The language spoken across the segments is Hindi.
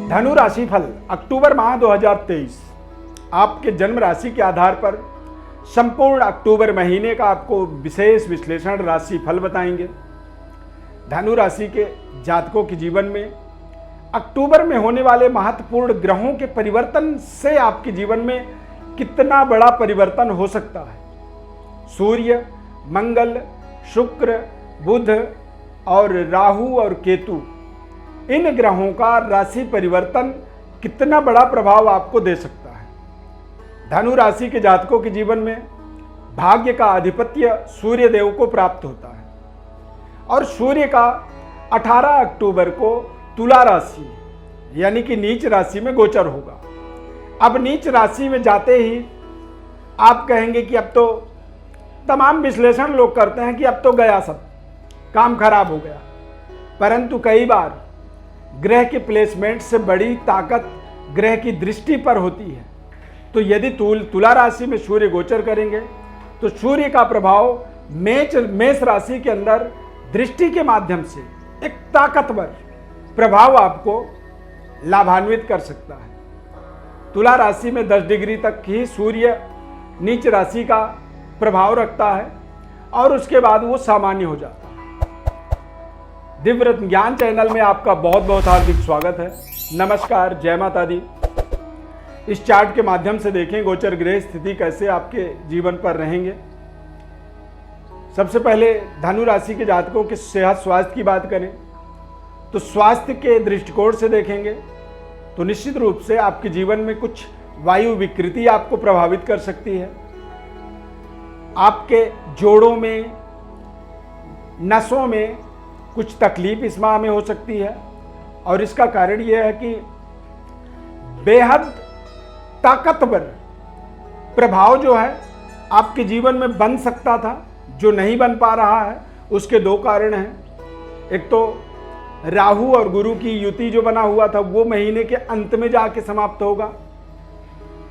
धनु राशि फल अक्टूबर माह 2023 आपके जन्म राशि के आधार पर संपूर्ण अक्टूबर महीने का आपको विशेष विश्लेषण राशि फल बताएंगे। धनु राशि के जातकों के जीवन में अक्टूबर में होने वाले महत्वपूर्ण ग्रहों के परिवर्तन से आपके जीवन में कितना बड़ा परिवर्तन हो सकता है। सूर्य, मंगल, शुक्र, बुध और राहु और केतु, इन ग्रहों का राशि परिवर्तन कितना बड़ा प्रभाव आपको दे सकता है। धनु राशि के जातकों के जीवन में भाग्य का आधिपत्य सूर्य देव को प्राप्त होता है और सूर्य का 18 अक्टूबर को तुला राशि यानी कि नीच राशि में गोचर होगा। अब नीच राशि में जाते ही आप कहेंगे कि अब तो तमाम विश्लेषण लोग करते हैं कि अब तो गया, सब काम खराब हो गया, परंतु कई बार ग्रह के प्लेसमेंट से बड़ी ताकत ग्रह की दृष्टि पर होती है। तो यदि तुला राशि में सूर्य गोचर करेंगे तो सूर्य का प्रभाव मेष राशि के अंदर दृष्टि के माध्यम से एक ताकतवर प्रभाव आपको लाभान्वित कर सकता है। तुला राशि में 10 डिग्री तक ही सूर्य नीच राशि का प्रभाव रखता है और उसके बाद वो सामान्य हो जाता है। दिव्य रत्न ज्ञान चैनल में आपका बहुत बहुत हार्दिक स्वागत है। नमस्कार, जय माता दी। इस चार्ट के माध्यम से देखें गोचर ग्रह स्थिति कैसे आपके जीवन पर रहेंगे। सबसे पहले धनु राशि के जातकों के सेहत स्वास्थ्य की बात करें तो स्वास्थ्य के दृष्टिकोण से देखेंगे तो निश्चित रूप से आपके जीवन में कुछ वायु विकृति आपको प्रभावित कर सकती है। आपके जोड़ों में, नसों में कुछ तकलीफ इस माह में हो सकती है और इसका कारण यह है कि बेहद ताकतवर प्रभाव जो है आपके जीवन में बन सकता था, जो नहीं बन पा रहा है। उसके दो कारण हैं। एक तो राहु और गुरु की युति जो बना हुआ था वो महीने के अंत में जाके समाप्त होगा।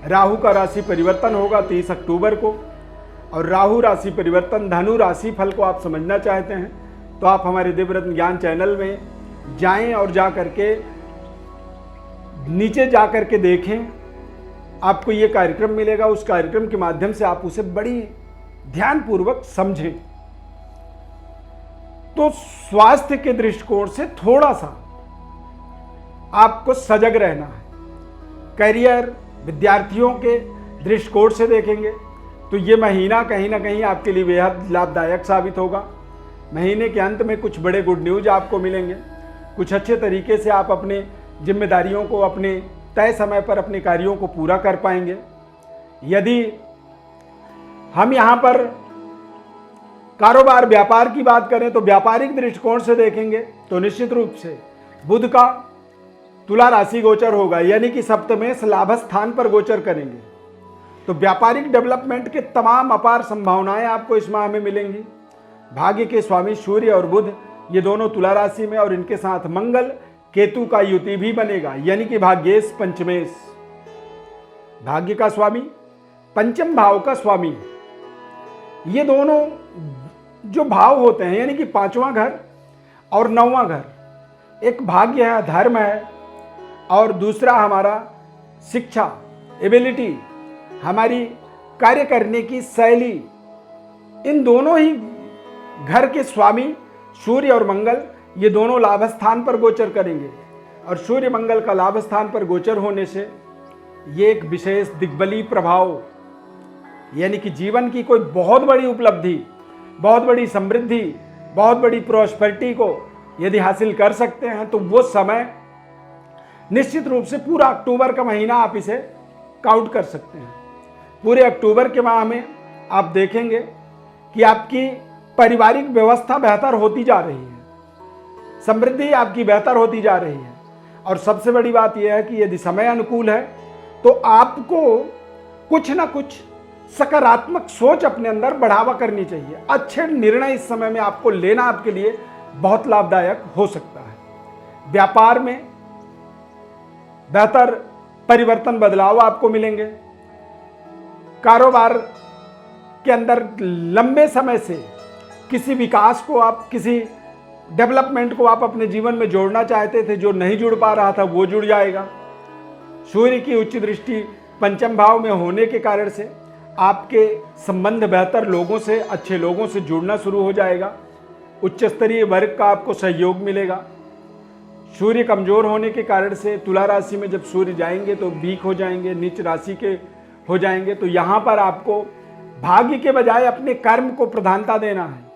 राहु का राशि परिवर्तन होगा 30 अक्टूबर को और राहु राशि परिवर्तन धनु राशि फल को आप समझना चाहते हैं तो आप हमारे दिव्य रत्न ज्ञान चैनल में जाएं और जा करके नीचे जा करके देखें। आपको ये कार्यक्रम मिलेगा, उस कार्यक्रम के माध्यम से आप उसे बड़ी ध्यानपूर्वक समझें। तो स्वास्थ्य के दृष्टिकोण से थोड़ा सा आपको सजग रहना है। करियर, विद्यार्थियों के दृष्टिकोण से देखेंगे तो ये महीना कहीं ना कहीं आपके लिए बेहद लाभदायक साबित होगा। महीने के अंत में कुछ बड़े गुड न्यूज आपको मिलेंगे। कुछ अच्छे तरीके से आप अपने जिम्मेदारियों को, अपने तय समय पर अपने कार्यों को पूरा कर पाएंगे। यदि हम यहाँ पर कारोबार, व्यापार की बात करें तो व्यापारिक दृष्टिकोण से देखेंगे तो निश्चित रूप से बुध का तुला राशि गोचर होगा यानी कि सप्तमेश लाभ स्थान पर गोचर करेंगे। तो व्यापारिक डेवलपमेंट के तमाम अपार संभावनाएं आपको इस माह में मिलेंगी। भाग्य के स्वामी सूर्य और बुध ये दोनों तुला राशि में और इनके साथ मंगल केतु का युति भी बनेगा यानी कि भाग्येश पंचमेश। भाग्य का स्वामी, पंचम भाव का स्वामी, ये दोनों जो भाव होते हैं यानी कि 5वां घर और 9वां घर, एक भाग्य है, धर्म है और दूसरा हमारा शिक्षा, एबिलिटी, हमारी कार्य करने की शैली। इन दोनों ही घर के स्वामी सूर्य और मंगल ये दोनों लाभ स्थान पर गोचर करेंगे और सूर्य मंगल का लाभ स्थान पर गोचर होने से ये एक विशेष दिग्बली प्रभाव यानी कि जीवन की कोई बहुत बड़ी उपलब्धि, बहुत बड़ी समृद्धि, बहुत बड़ी प्रॉस्पेरिटी को यदि हासिल कर सकते हैं तो वो समय निश्चित रूप से पूरा अक्टूबर का महीना आप इसे काउंट कर सकते हैं। पूरे अक्टूबर के माह में आप देखेंगे कि आपकी पारिवारिक व्यवस्था बेहतर होती जा रही है, समृद्धि आपकी बेहतर होती जा रही है और सबसे बड़ी बात यह है कि यदि समय अनुकूल है तो आपको कुछ ना कुछ सकारात्मक सोच अपने अंदर बढ़ावा करनी चाहिए। अच्छे निर्णय इस समय में आपको लेना आपके लिए बहुत लाभदायक हो सकता है। व्यापार में बेहतर परिवर्तन, बदलाव आपको मिलेंगे। कारोबार के अंदर लंबे समय से किसी विकास को आप, किसी डेवलपमेंट को आप अपने जीवन में जोड़ना चाहते थे, जो नहीं जुड़ पा रहा था वो जुड़ जाएगा। सूर्य की उच्च दृष्टि पंचम भाव में होने के कारण से आपके संबंध बेहतर लोगों से, अच्छे लोगों से जुड़ना शुरू हो जाएगा। उच्च स्तरीय वर्ग का आपको सहयोग मिलेगा। सूर्य कमजोर होने के कारण से तुला राशि में जब सूर्य जाएंगे तो वीक हो जाएंगे, नीच राशि के हो जाएंगे। तो यहाँ पर आपको भाग्य के बजाय अपने कर्म को प्रधानता देना है।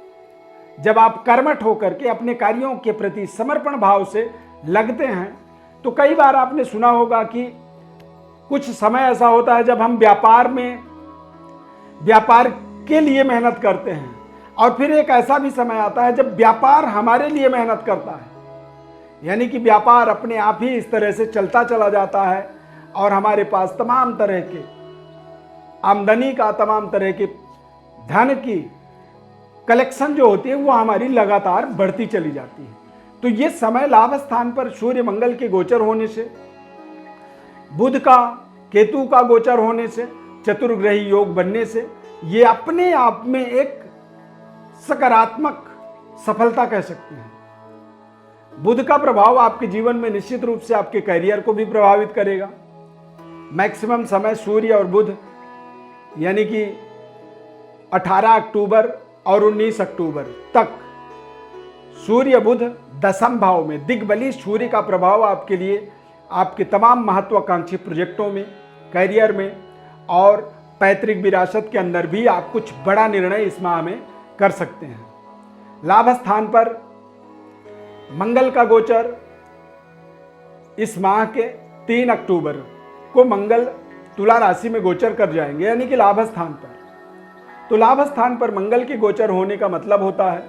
जब आप कर्मठ होकर के अपने कार्यों के प्रति समर्पण भाव से लगते हैं तो कई बार आपने सुना होगा कि कुछ समय ऐसा होता है जब हम व्यापार के लिए मेहनत करते हैं, और फिर एक ऐसा भी समय आता है जब व्यापार हमारे लिए मेहनत करता है। यानी कि व्यापार अपने आप ही इस तरह से चलता चला जाता है और हमारे पास तमाम तरह के आमदनी का, तमाम तरह के धन की कलेक्शन जो होती है वो हमारी लगातार बढ़ती चली जाती है। तो ये समय लाभ स्थान पर सूर्य मंगल के गोचर होने से, बुध का केतु का गोचर होने से, चतुर्ग्रही योग बनने से ये अपने आप में एक सकारात्मक सफलता कह सकते हैं। बुध का प्रभाव आपके जीवन में निश्चित रूप से आपके करियर को भी प्रभावित करेगा। मैक्सिमम समय सूर्य और बुध यानी कि 18 अक्टूबर और 19 अक्टूबर तक सूर्य बुध दशम भाव में दिग्बली सूर्य का प्रभाव आपके लिए आपके तमाम महत्वाकांक्षी प्रोजेक्टों में, करियर में और पैतृक विरासत के अंदर भी आप कुछ बड़ा निर्णय इस माह में कर सकते हैं। लाभ स्थान पर मंगल का गोचर इस माह के 3 अक्टूबर को मंगल तुला राशि में गोचर कर जाएंगे, यानी कि लाभ स्थान पर। तो लाभ स्थान पर मंगल के गोचर होने का मतलब होता है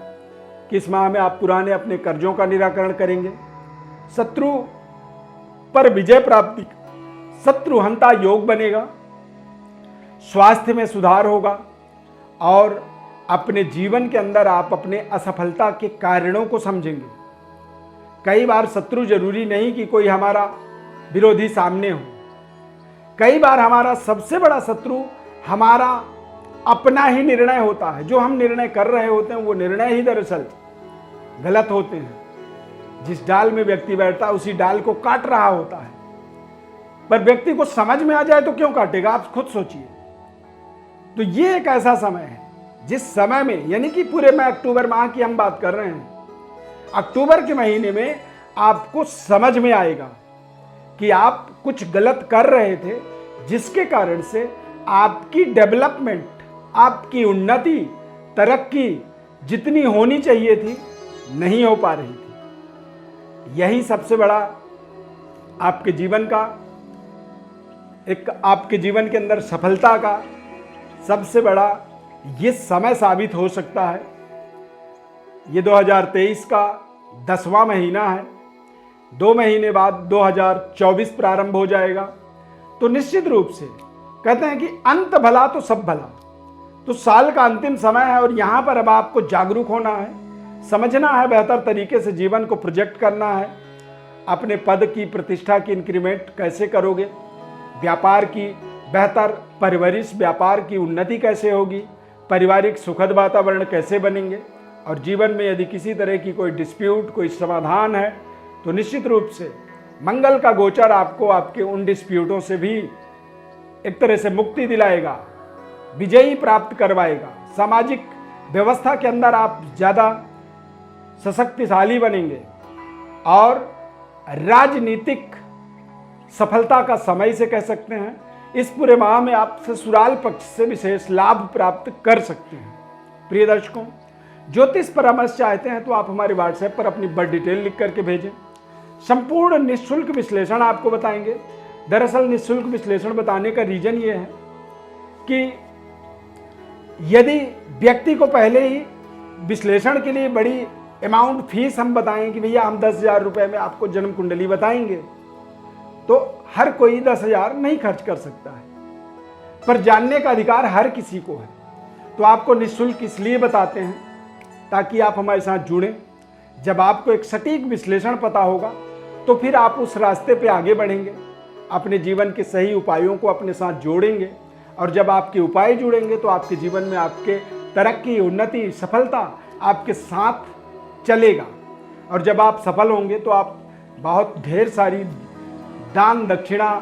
कि इस माह में आप पुराने अपने कर्जों का निराकरण करेंगे, शत्रु पर विजय प्राप्ति, शत्रुहंता योग बनेगा, स्वास्थ्य में सुधार होगा और अपने जीवन के अंदर आप अपने असफलता के कारणों को समझेंगे। कई बार शत्रु जरूरी नहीं कि कोई हमारा विरोधी सामने हो। कई बार हमारा सबसे बड़ा शत्रु हमारा अपना ही निर्णय होता है। जो हम निर्णय कर रहे होते हैं वो निर्णय ही दरअसल गलत होते हैं। जिस डाल में व्यक्ति बैठता है उसी डाल को काट रहा होता है, पर व्यक्ति को समझ में आ जाए तो क्यों काटेगा, आप खुद सोचिए। तो ये एक ऐसा समय है जिस समय में, यानी कि पूरे में अक्टूबर माह की हम बात कर रहे हैं, अक्टूबर के महीने में आपको समझ में आएगा कि आप कुछ गलत कर रहे थे, जिसके कारण से आपकी डेवलपमेंट, आपकी उन्नति, तरक्की जितनी होनी चाहिए थी नहीं हो पा रही थी। यही सबसे बड़ा आपके जीवन का आपके जीवन के अंदर सफलता का सबसे बड़ा ये समय साबित हो सकता है। ये 2023 का 10वां महीना है। 2 महीने बाद 2024 प्रारंभ हो जाएगा। तो निश्चित रूप से कहते हैं कि अंत भला तो सब भला। तो साल का अंतिम समय है और यहाँ पर अब आपको जागरूक होना है, समझना है, बेहतर तरीके से जीवन को प्रोजेक्ट करना है। अपने पद की, प्रतिष्ठा की इंक्रीमेंट कैसे करोगे, व्यापार की बेहतर परवरिश, व्यापार की उन्नति कैसे होगी, पारिवारिक सुखद वातावरण कैसे बनेंगे, और जीवन में यदि किसी तरह की कोई डिस्प्यूट, कोई समाधान है तो निश्चित रूप से मंगल का गोचर आपको आपके उन डिस्प्यूटों से भी एक तरह से मुक्ति दिलाएगा, विजयी प्राप्त करवाएगा। सामाजिक व्यवस्था के अंदर आप ज़्यादा सशक्तिशाली बनेंगे और राजनीतिक सफलता का समय से कह सकते हैं। इस पूरे माह में आप ससुराल पक्ष से विशेष लाभ प्राप्त कर सकते हैं। प्रिय दर्शकों, ज्योतिष परामर्श चाहते हैं तो आप हमारे व्हाट्सएप पर अपनी बर्थ डिटेल लिख करके भेजें। संपूर्ण निःशुल्क विश्लेषण आपको बताएंगे। दरअसल निःशुल्क विश्लेषण बताने का रीजन ये है कि यदि व्यक्ति को पहले ही विश्लेषण के लिए बड़ी अमाउंट फीस हम बताएं कि भैया हम 10,000 रुपये में आपको जन्म कुंडली बताएंगे, तो हर कोई 10,000 नहीं खर्च कर सकता है, पर जानने का अधिकार हर किसी को है। तो आपको निःशुल्क इसलिए बताते हैं ताकि आप हमारे साथ जुड़ें। जब आपको एक सटीक विश्लेषण पता होगा तो फिर आप उस रास्ते पे आगे बढ़ेंगे, अपने जीवन के सही उपायों को अपने साथ जोड़ेंगे, और जब आपके उपाय जुड़ेंगे तो आपके जीवन में आपके तरक्की, उन्नति, सफलता आपके साथ चलेगा। और जब आप सफल होंगे तो आप बहुत ढेर सारी दान दक्षिणा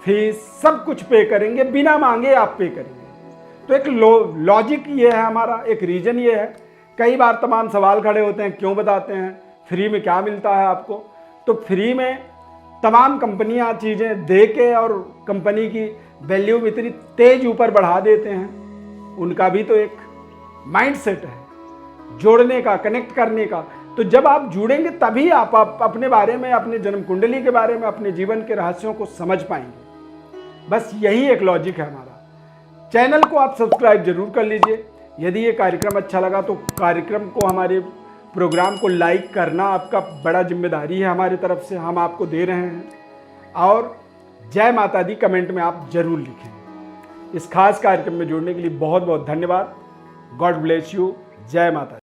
फीस सब कुछ पे करेंगे, बिना मांगे आप पे करेंगे। तो एक लॉजिक ये है हमारा, एक रीजन ये है। कई बार तमाम सवाल खड़े होते हैं, क्यों बताते हैं, फ्री में क्या मिलता है आपको? तो फ्री में तमाम कंपनियां चीज़ें दे के और कंपनी की वैल्यू इतनी तेज ऊपर बढ़ा देते हैं, उनका भी तो एक माइंडसेट है जोड़ने का, कनेक्ट करने का। तो जब आप जुड़ेंगे तभी आप अपने बारे में, अपने जन्म कुंडली के बारे में, अपने जीवन के रहस्यों को समझ पाएंगे। बस यही एक लॉजिक है हमारा। चैनल को आप सब्सक्राइब जरूर कर लीजिए। यदि ये कार्यक्रम अच्छा लगा तो कार्यक्रम को, हमारे प्रोग्राम को लाइक करना आपका बड़ा जिम्मेदारी है हमारी तरफ से, हम आपको दे रहे हैं। और जय माता दी कमेंट में आप जरूर लिखें। इस खास कार्यक्रम में जुड़ने के लिए बहुत बहुत धन्यवाद। God bless you. जय माता दी।